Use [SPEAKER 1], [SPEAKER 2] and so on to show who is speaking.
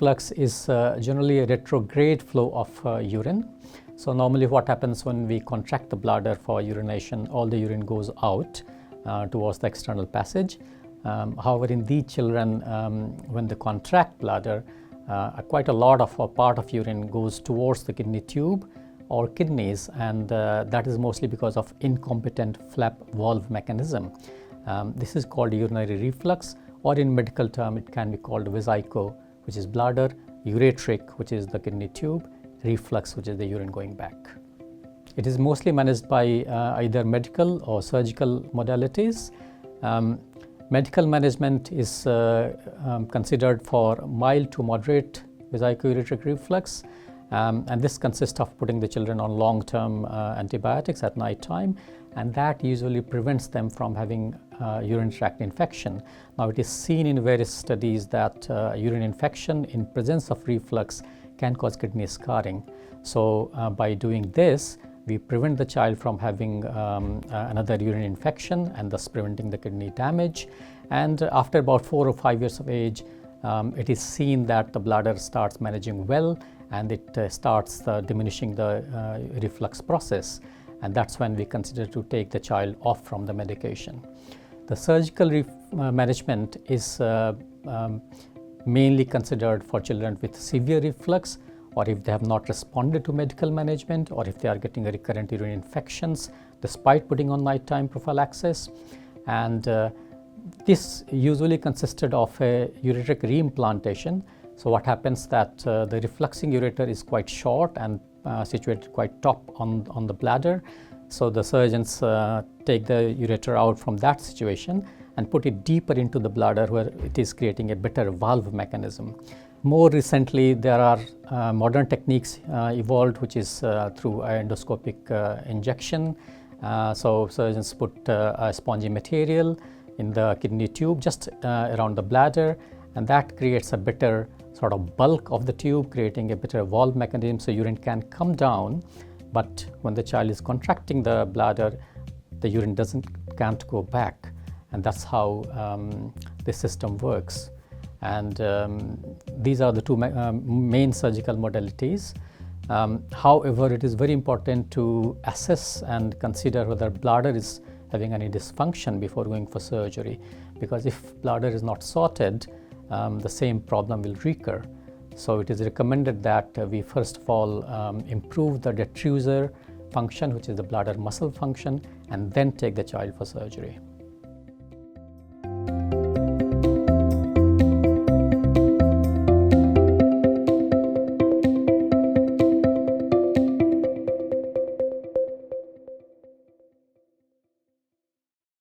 [SPEAKER 1] reflux is generally a retrograde flow of urine. So normally what happens when we contract the bladder for urination, all the urine goes out towards the external passage. However, in these children, when they contract bladder, quite a lot of, or part of urine goes towards the kidney tube or kidneys, and that is mostly because of incompetent flap valve mechanism. This is called urinary reflux, or in medical term it can be called vesico, which is bladder, ureteric, which is the kidney tube, reflux, which is the urine going back. It is mostly managed by either medical or surgical modalities. Medical management is considered for mild to moderate vesico-ureteric reflux, and this consists of putting the children on long-term antibiotics at night time, and that usually prevents them from having urinary tract infection. Now, it is seen in various studies that urine infection in presence of reflux can cause kidney scarring. So by doing this, we prevent the child from having another urine infection and thus preventing the kidney damage. And after about 4 or 5 years of age, it is seen that the bladder starts managing well, and it starts diminishing the reflux process. And that's when we consider to take the child off from the medication. The surgical management is mainly considered for children with severe reflux, or if they have not responded to medical management, or if they are getting recurrent urinary infections despite putting on nighttime prophylaxis. And this usually consisted of a ureteric reimplantation. So what happens that the refluxing ureter is quite short and situated quite top on the bladder. So the surgeons take the ureter out from that situation and put it deeper into the bladder, where it is creating a better valve mechanism. More recently, there are modern techniques evolved, which is through endoscopic injection. So surgeons put a spongy material in the kidney tube just around the bladder, and that creates a better sort of bulk of the tube, creating a better valve mechanism, so urine can come down. But when the child is contracting the bladder, the urine can't go back, and that's how this system works. And these are the two main surgical modalities. However, it is very important to assess and consider whether bladder is having any dysfunction before going for surgery, because if bladder is not sorted, the same problem will recur. So it is recommended that we first of all improve the detrusor function, which is the bladder muscle function, and then take the child for surgery.